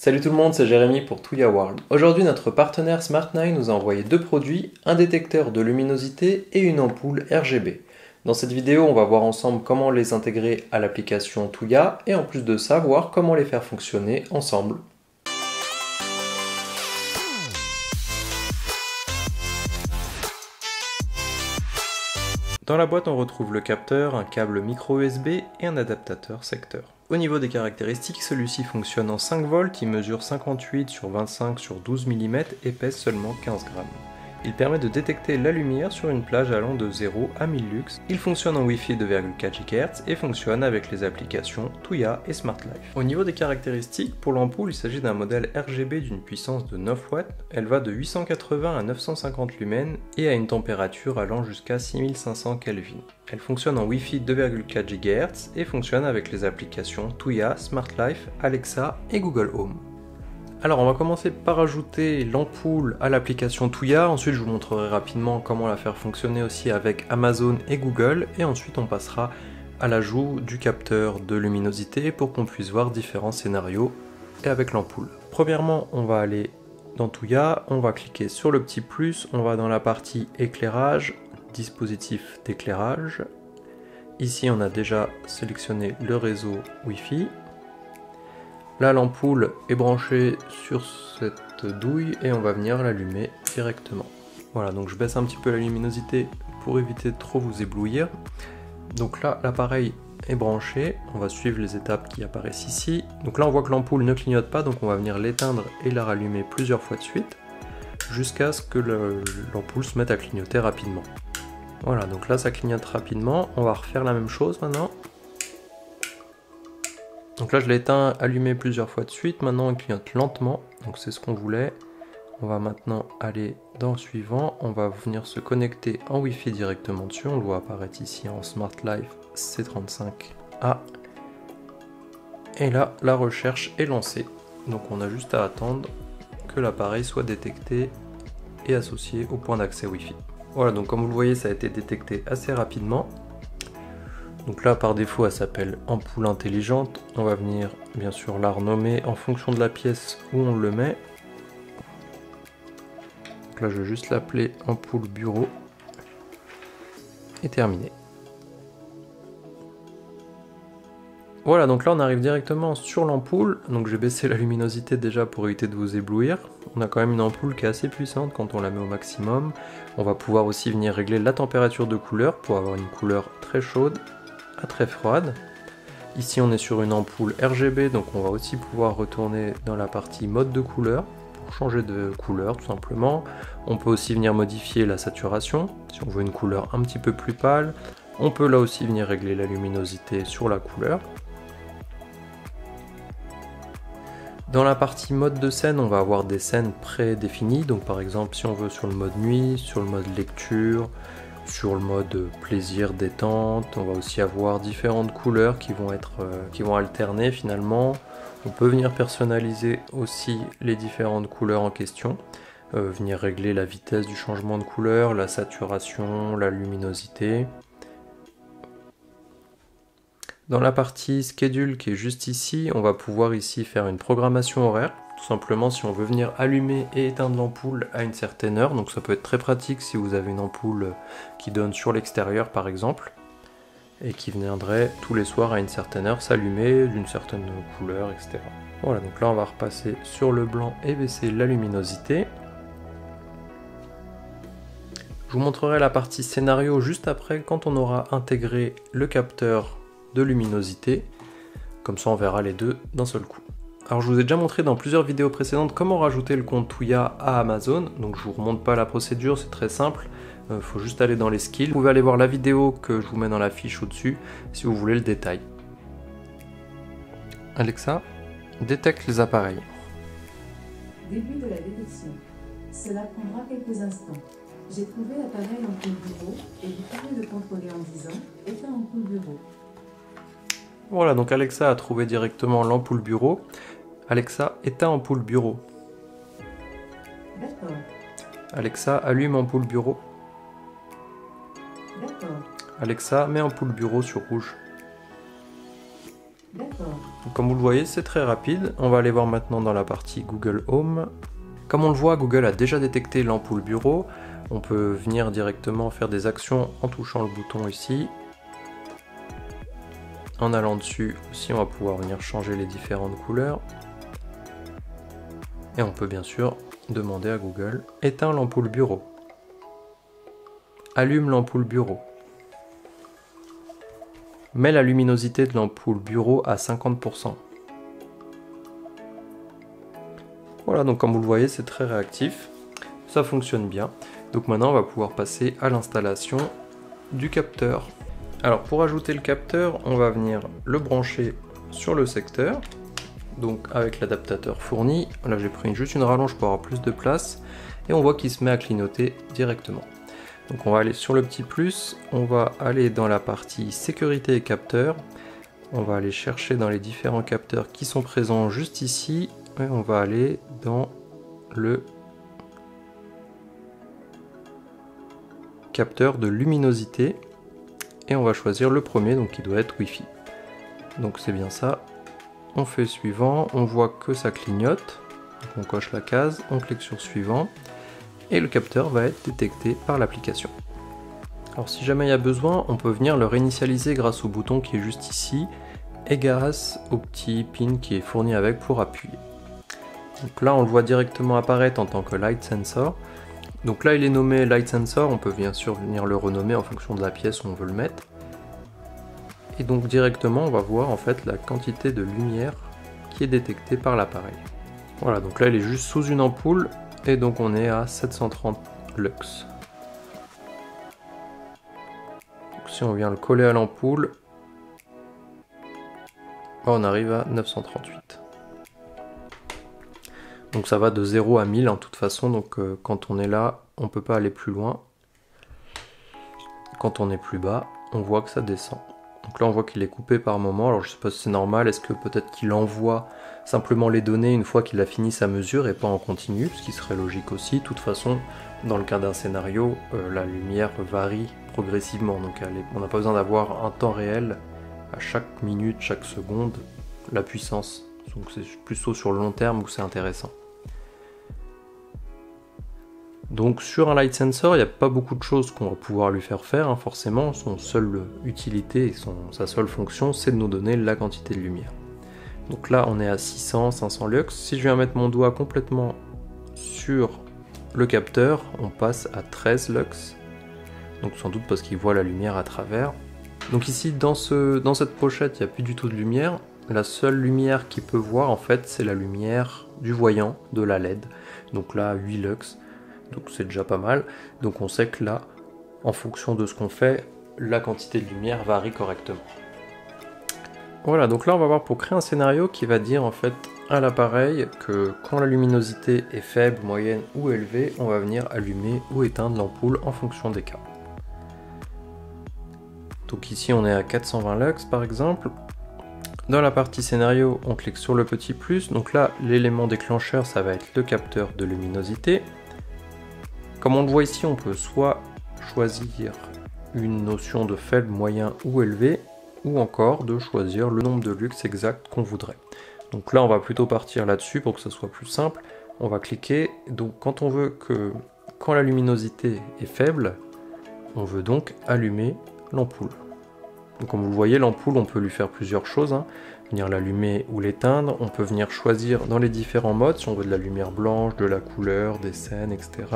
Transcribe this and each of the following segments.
Salut tout le monde, c'est Jérémy pour Tuya World. Aujourd'hui, notre partenaire Smart9 nous a envoyé deux produits, un détecteur de luminosité et une ampoule RGB. Dans cette vidéo, on va voir ensemble comment les intégrer à l'application Tuya et en plus de ça, voir comment les faire fonctionner ensemble. Dans la boîte, on retrouve le capteur, un câble micro USB et un adaptateur secteur. Au niveau des caractéristiques, celui-ci fonctionne en 5 volts, il mesure 58 sur 25 sur 12 mm et pèse seulement 15 grammes. Il permet de détecter la lumière sur une plage allant de 0 à 1000 lux. Il fonctionne en Wi-Fi 2,4 GHz et fonctionne avec les applications Tuya et Smart Life. Au niveau des caractéristiques, pour l'ampoule, il s'agit d'un modèle RGB d'une puissance de 9 watts. Elle va de 880 à 950 lumens et a une température allant jusqu'à 6500 Kelvin. Elle fonctionne en Wi-Fi 2,4 GHz et fonctionne avec les applications Tuya, Smart Life, Alexa et Google Home. Alors on va commencer par ajouter l'ampoule à l'application Tuya, ensuite je vous montrerai rapidement comment la faire fonctionner aussi avec Amazon et Google, et ensuite on passera à l'ajout du capteur de luminosité pour qu'on puisse voir différents scénarios et avec l'ampoule. Premièrement, on va aller dans Tuya, on va cliquer sur le petit plus, on va dans la partie éclairage, dispositif d'éclairage. Ici on a déjà sélectionné le réseau Wi-Fi. Là, l'ampoule est branchée sur cette douille et on va venir l'allumer directement. Voilà, donc je baisse un petit peu la luminosité pour éviter de trop vous éblouir. Donc là, l'appareil est branché, on va suivre les étapes qui apparaissent ici. Donc là, on voit que l'ampoule ne clignote pas, donc on va venir l'éteindre et la rallumer plusieurs fois de suite, jusqu'à ce que l'ampoule se mette à clignoter rapidement. Voilà, donc là, ça clignote rapidement. On va refaire la même chose maintenant. Donc là je l'ai éteint, allumé plusieurs fois de suite, maintenant il clignote lentement, donc c'est ce qu'on voulait. On va maintenant aller dans le suivant, on va venir se connecter en Wi-Fi directement dessus, on le voit apparaître ici en Smart Life C35A. Et là la recherche est lancée, donc on a juste à attendre que l'appareil soit détecté et associé au point d'accès Wi-Fi. Voilà, donc comme vous le voyez ça a été détecté assez rapidement. Donc là par défaut elle s'appelle ampoule intelligente, on va venir bien sûr la renommer en fonction de la pièce où on le met. Donc là je vais juste l'appeler ampoule bureau et terminé. Voilà, donc là on arrive directement sur l'ampoule, donc j'ai baissé la luminosité déjà pour éviter de vous éblouir. On a quand même une ampoule qui est assez puissante quand on la met au maximum. On va pouvoir aussi venir régler la température de couleur pour avoir une couleur très chaude à très froide. Ici on est sur une ampoule RGB, donc on va aussi pouvoir retourner dans la partie mode de couleur pour changer de couleur tout simplement. On peut aussi venir modifier la saturation si on veut une couleur un petit peu plus pâle. On peut là aussi venir régler la luminosité sur la couleur. Dans la partie mode de scène, on va avoir des scènes prédéfinies, donc par exemple si on veut sur le mode nuit, sur le mode lecture, sur le mode plaisir, détente, on va aussi avoir différentes couleurs qui vont alterner finalement. On peut venir personnaliser aussi les différentes couleurs en question, venir régler la vitesse du changement de couleur, la saturation, la luminosité. Dans la partie schedule qui est juste ici, on va pouvoir ici faire une programmation horaire. Tout simplement si on veut venir allumer et éteindre l'ampoule à une certaine heure, donc ça peut être très pratique si vous avez une ampoule qui donne sur l'extérieur par exemple, et qui viendrait tous les soirs à une certaine heure s'allumer d'une certaine couleur, etc. Voilà, donc là on va repasser sur le blanc et baisser la luminosité. Je vous montrerai la partie scénario juste après quand on aura intégré le capteur de luminosité, comme ça on verra les deux d'un seul coup. Alors je vous ai déjà montré dans plusieurs vidéos précédentes comment rajouter le compte Tuya à Amazon, donc je vous remonte pas la procédure, c'est très simple, faut juste aller dans les skills. Vous pouvez aller voir la vidéo que je vous mets dans la fiche au-dessus si vous voulez le détail. Alexa, détecte les appareils. Début de la détection. Cela prendra quelques instants. J'ai trouvé l'appareil ampoule bureau et vous pouvez le contrôler en disant « Éteins ampoule bureau ». Voilà, donc Alexa a trouvé directement l'ampoule bureau. Alexa, éteins ampoule bureau. D'accord. Alexa, allume ampoule bureau. D'accord. Alexa, mets ampoule bureau sur rouge. D'accord. Comme vous le voyez, c'est très rapide. On va aller voir maintenant dans la partie Google Home. Comme on le voit, Google a déjà détecté l'ampoule bureau. On peut venir directement faire des actions en touchant le bouton ici. En allant dessus aussi, on va pouvoir venir changer les différentes couleurs. Et on peut bien sûr demander à Google « Éteins l'ampoule bureau ». Allume l'ampoule bureau. Mets la luminosité de l'ampoule bureau à 50%. Voilà, donc comme vous le voyez, c'est très réactif. Ça fonctionne bien. Donc maintenant, on va pouvoir passer à l'installation du capteur. Alors pour ajouter le capteur, on va venir le brancher sur le secteur. Donc avec l'adaptateur fourni. Là, j'ai pris juste une rallonge pour avoir plus de place. Et on voit qu'il se met à clignoter directement. Donc on va aller sur le petit plus, on va aller dans la partie sécurité et capteurs, on va aller chercher dans les différents capteurs qui sont présents juste ici, et on va aller dans le capteur de luminosité, et on va choisir le premier, donc qui doit être Wi-Fi. Donc c'est bien ça, on fait suivant, on voit que ça clignote, donc on coche la case, on clique sur suivant, et le capteur va être détecté par l'application. Alors si jamais il y a besoin, on peut venir le réinitialiser grâce au bouton qui est juste ici et grâce au petit pin qui est fourni avec pour appuyer. Donc là on le voit directement apparaître en tant que Light Sensor. Donc là il est nommé Light Sensor, on peut bien sûr venir le renommer en fonction de la pièce où on veut le mettre. Et donc directement on va voir en fait la quantité de lumière qui est détectée par l'appareil. Voilà, donc là il est juste sous une ampoule. Et donc on est à 730 lux. Donc si on vient le coller à l'ampoule, on arrive à 938. Donc ça va de 0 à 1000 en toute façon, donc quand on est là, on ne peut pas aller plus loin. Quand on est plus bas, on voit que ça descend. Donc là on voit qu'il est coupé par moment, alors je sais pas si c'est normal, est-ce que peut-être qu'il envoie simplement les données une fois qu'il a fini sa mesure et pas en continu, ce qui serait logique aussi. De toute façon, dans le cas d'un scénario, la lumière varie progressivement, donc on n'a pas besoin d'avoir un temps réel à chaque minute, chaque seconde, la puissance. Donc c'est plutôt sur le long terme où c'est intéressant. Donc sur un Light Sensor, il n'y a pas beaucoup de choses qu'on va pouvoir lui faire faire, hein, forcément. Son seule utilité et sa seule fonction, c'est de nous donner la quantité de lumière. Donc là, on est à 600, 500 lux. Si je viens mettre mon doigt complètement sur le capteur, on passe à 13 lux. Donc sans doute parce qu'il voit la lumière à travers. Donc ici, dans cette pochette, il n'y a plus du tout de lumière. La seule lumière qu'il peut voir, en fait, c'est la lumière du voyant, de la LED. Donc là, 8 lux. Donc c'est déjà pas mal. Donc on sait que là, en fonction de ce qu'on fait, la quantité de lumière varie correctement. Voilà, donc là on va voir pour créer un scénario qui va dire en fait à l'appareil que quand la luminosité est faible, moyenne ou élevée, on va venir allumer ou éteindre l'ampoule en fonction des cas. Donc ici on est à 420 lux par exemple. Dans la partie scénario, on clique sur le petit plus. Donc là, l'élément déclencheur, ça va être le capteur de luminosité. Comme on le voit ici, on peut soit choisir une notion de faible, moyen ou élevé, ou encore de choisir le nombre de lux exact qu'on voudrait. Donc là, on va plutôt partir là-dessus pour que ce soit plus simple. On va cliquer. Donc quand on veut que, quand la luminosité est faible, on veut donc allumer l'ampoule. Donc comme vous le voyez, l'ampoule, on peut lui faire plusieurs choses, hein. Venir l'allumer ou l'éteindre. On peut venir choisir dans les différents modes, si on veut de la lumière blanche, de la couleur, des scènes, etc.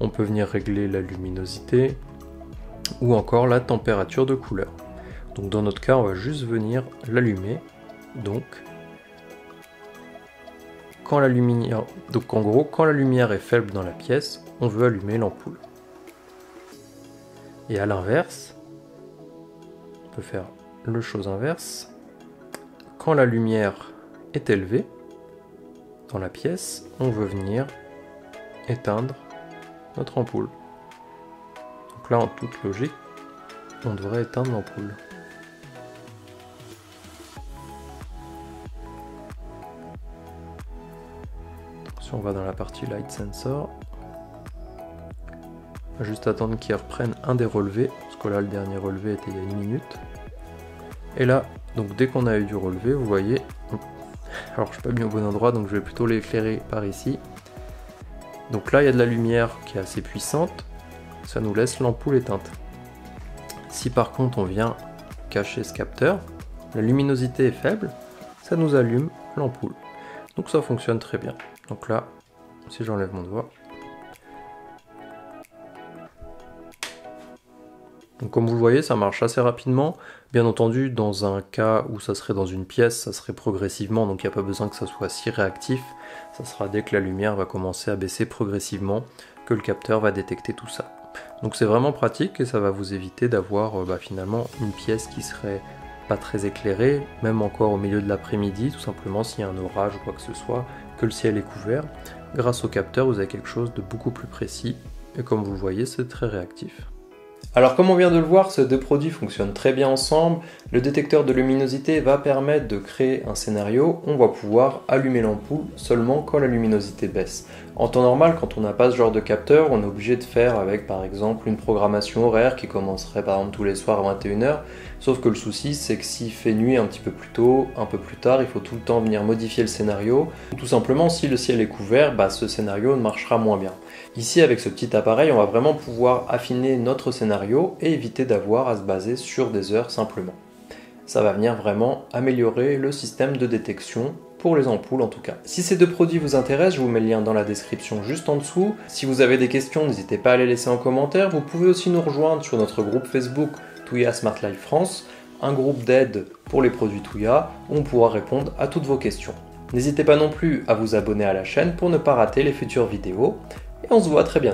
On peut venir régler la luminosité ou encore la température de couleur. Donc dans notre cas, on va juste venir l'allumer. Donc quand la lumière, donc en gros, quand la lumière est faible dans la pièce, on veut allumer l'ampoule. Et à l'inverse, on peut faire le chose inverse. Quand la lumière est élevée dans la pièce, on veut venir éteindre notre ampoule. Donc là, en toute logique, on devrait éteindre l'ampoule. Si on va dans la partie Light Sensor, on va juste attendre qu'il reprenne un des relevés, parce que là le dernier relevé était il y a une minute. Et là, Donc dès qu'on a eu du relevé, vous voyez, alors je suis pas mis au bon endroit, donc je vais plutôt l'éclairer par ici. Donc là il y a de la lumière qui est assez puissante, ça nous laisse l'ampoule éteinte. Si par contre on vient cacher ce capteur, la luminosité est faible, ça nous allume l'ampoule. Donc ça fonctionne très bien. Donc là, si j'enlève mon doigt, donc comme vous le voyez, ça marche assez rapidement. Bien entendu, dans un cas où ça serait dans une pièce, ça serait progressivement, donc il n'y a pas besoin que ça soit si réactif. Ça sera dès que la lumière va commencer à baisser progressivement que le capteur va détecter tout ça. Donc c'est vraiment pratique et ça va vous éviter d'avoir finalement une pièce qui serait pas très éclairée, même encore au milieu de l'après-midi, tout simplement s'il y a un orage ou quoi que ce soit, que le ciel est couvert. Grâce au capteur, vous avez quelque chose de beaucoup plus précis et comme vous le voyez, c'est très réactif. Alors comme on vient de le voir, ces deux produits fonctionnent très bien ensemble. Le détecteur de luminosité va permettre de créer un scénario. On va pouvoir allumer l'ampoule seulement quand la luminosité baisse. En temps normal, quand on n'a pas ce genre de capteur, on est obligé de faire avec par exemple une programmation horaire qui commencerait par exemple tous les soirs à 21h. Sauf que le souci, c'est que s'il fait nuit un petit peu plus tôt, un peu plus tard, il faut tout le temps venir modifier le scénario. Tout simplement, si le ciel est couvert, ce scénario ne marchera moins bien. Ici, avec ce petit appareil, on va vraiment pouvoir affiner notre scénario et éviter d'avoir à se baser sur des heures simplement. Ça va venir vraiment améliorer le système de détection pour les ampoules en tout cas. Si ces deux produits vous intéressent, je vous mets le lien dans la description juste en dessous. Si vous avez des questions, n'hésitez pas à les laisser en commentaire. Vous pouvez aussi nous rejoindre sur notre groupe Facebook Tuya Smart Life France, un groupe d'aide pour les produits Tuya où on pourra répondre à toutes vos questions. N'hésitez pas non plus à vous abonner à la chaîne pour ne pas rater les futures vidéos et on se voit très bientôt.